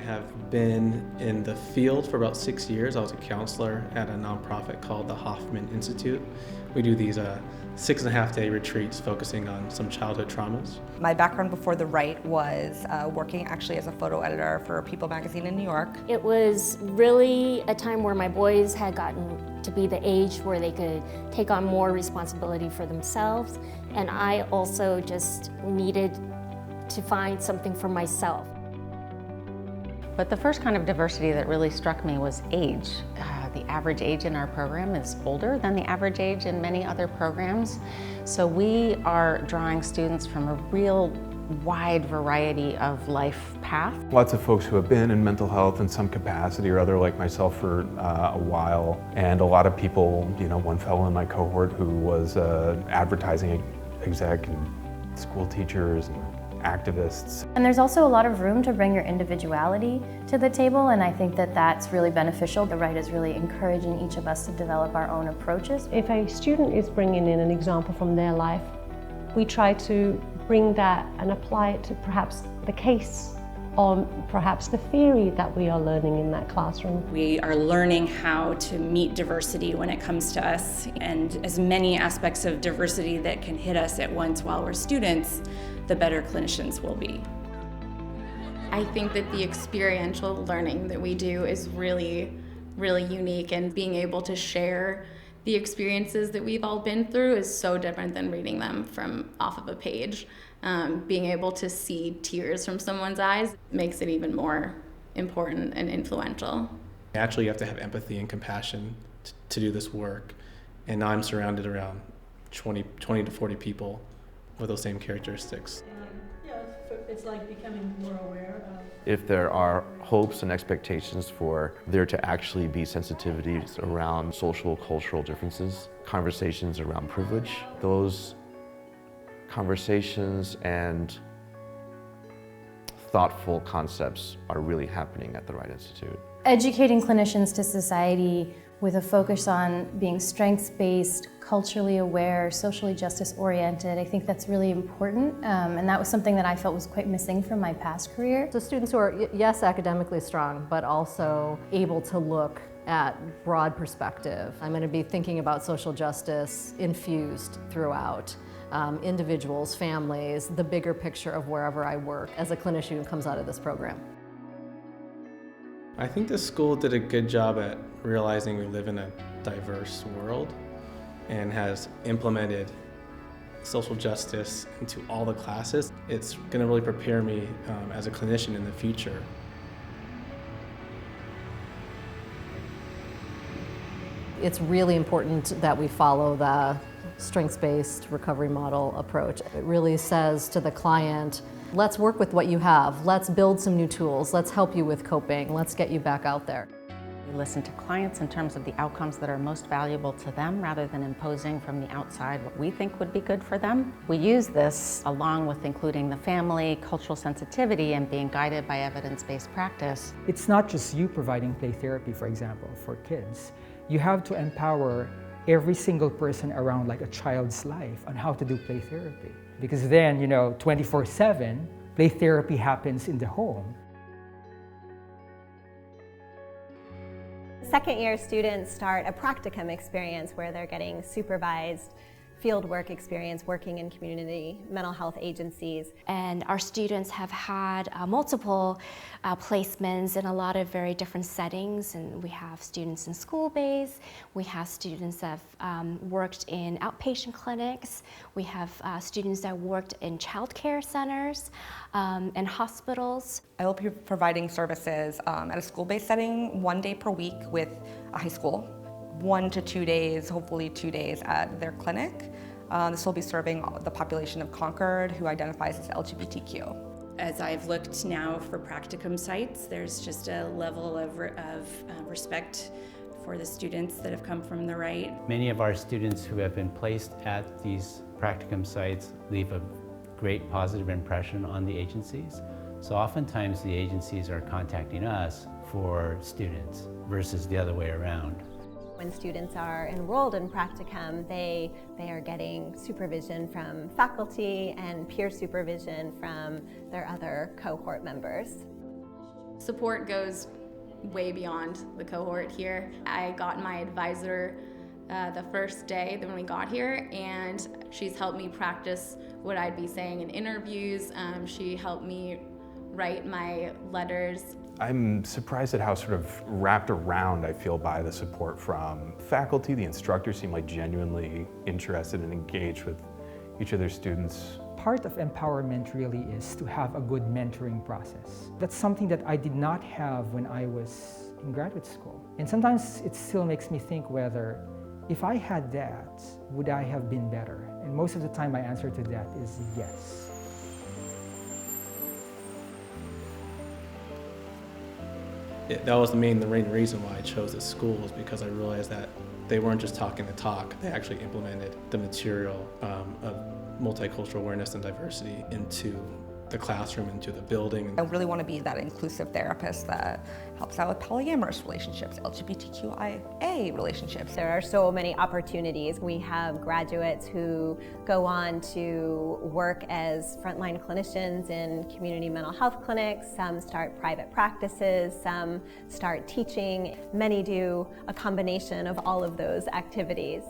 have been in the field for about 6 years. I was a counselor at a nonprofit called the Wright Institute. We do these 6.5-day retreats focusing on some childhood traumas. My background before the Wright was working actually as a photo editor for People magazine in New York. It was really a time where my boys had gotten to be the age where they could take on more responsibility for themselves, and I also just needed to find something for myself. But the first kind of diversity that really struck me was age. The average age in our program is older than the average age in many other programs. So we are drawing students from a real wide variety of life path. Lots of folks who have been in mental health in some capacity or other, like myself, for a while. And a lot of people, one fellow in my cohort who was advertising exec and school teachers and activists. And there's also a lot of room to bring your individuality to the table, and I think that that's really beneficial. The Wright is really encouraging each of us to develop our own approaches. If a student is bringing in an example from their life, we try to bring that and apply it to perhaps the case or perhaps the theory that we are learning in that classroom. We are learning how to meet diversity when it comes to us, and as many aspects of diversity that can hit us at once while we're students, the better clinicians will be. I think that the experiential learning that we do is really, really unique, and being able to share the experiences that we've all been through is so different than reading them from off of a page. Being able to see tears from someone's eyes makes it even more important and influential. Naturally, you have to have empathy and compassion to do this work. And now I'm surrounded around 20 to 40 people with those same characteristics. It's like becoming more aware of. If there are hopes and expectations for there to actually be sensitivities around social, cultural differences, conversations around privilege, those conversations and thoughtful concepts are really happening at the Wright Institute. Educating clinicians to society with a focus on being strengths-based, culturally aware, socially justice-oriented, I think that's really important, and that was something that I felt was quite missing from my past career. So students who are, yes, academically strong, but also able to look at broad perspective. I'm going to be thinking about social justice infused throughout. Individuals, families, the bigger picture of wherever I work as a clinician who comes out of this program. I think the school did a good job at realizing we live in a diverse world and has implemented social justice into all the classes. It's going to really prepare me as a clinician in the future. It's really important that we follow the strengths-based recovery model approach. It really says to the client, let's work with what you have, let's build some new tools, let's help you with coping, let's get you back out there. We listen to clients in terms of the outcomes that are most valuable to them rather than imposing from the outside what we think would be good for them. We use this along with including the family, cultural sensitivity, and being guided by evidence-based practice. It's not just you providing play therapy, for example, for kids. You have to empower every single person around like a child's life on how to do play therapy. Because then, 24/7, play therapy happens in the home. Second year students start a practicum experience where they're getting supervised fieldwork experience working in community mental health agencies. And our students have had multiple placements in a lot of very different settings, and we have students in school-based, we have students that have worked in outpatient clinics, we have students that worked in child care centers and hospitals. I will be providing services at a school-based setting 1 day per week with a high school. 1 to 2 days, hopefully 2 days at their clinic. This will be serving the population of Concord who identifies as LGBTQ. As I've looked now for practicum sites, there's just a level of respect for the students that have come from the Wright. Many of our students who have been placed at these practicum sites leave a great positive impression on the agencies. So oftentimes the agencies are contacting us for students versus the other way around. When students are enrolled in practicum, they are getting supervision from faculty and peer supervision from their other cohort members. Support goes way beyond the cohort here. I got my advisor the first day when we got here, and she's helped me practice what I'd be saying in interviews. She helped me write my letters. I'm surprised at how sort of wrapped around I feel by the support from faculty. The instructors seem like genuinely interested and engaged with each of their students. Part of empowerment really is to have a good mentoring process. That's something that I did not have when I was in graduate school. And sometimes it still makes me think whether if I had that, would I have been better? And most of the time my answer to that is yes. That was the main reason why I chose this school, was because I realized that they weren't just talking the talk, they actually implemented the material of multicultural awareness and diversity into the classroom, into the building. I really want to be that inclusive therapist that helps out with polyamorous relationships, LGBTQIA relationships. There are so many opportunities. We have graduates who go on to work as frontline clinicians in community mental health clinics. Some start private practices, some start teaching. Many do a combination of all of those activities.